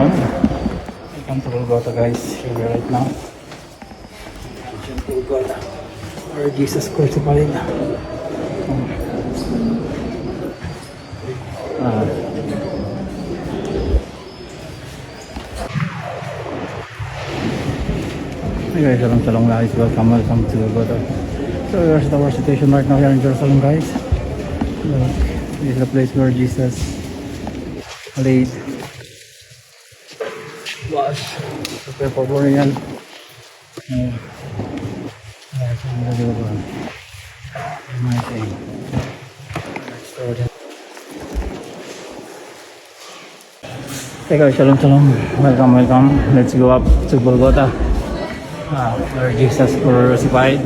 shalom. Welcome to Golgotha, guys. Here we are right now. Golgotha, where Jesus crucified. Hey guys, shalom guys. Welcome to Golgotha. So here's our situation right now here in Jerusalem, guys. Look, this is the place where Jesus laid, was prepare for burial. Hey guys, shalom. Welcome. Let's go up to Golgotha, where Jesus crucified.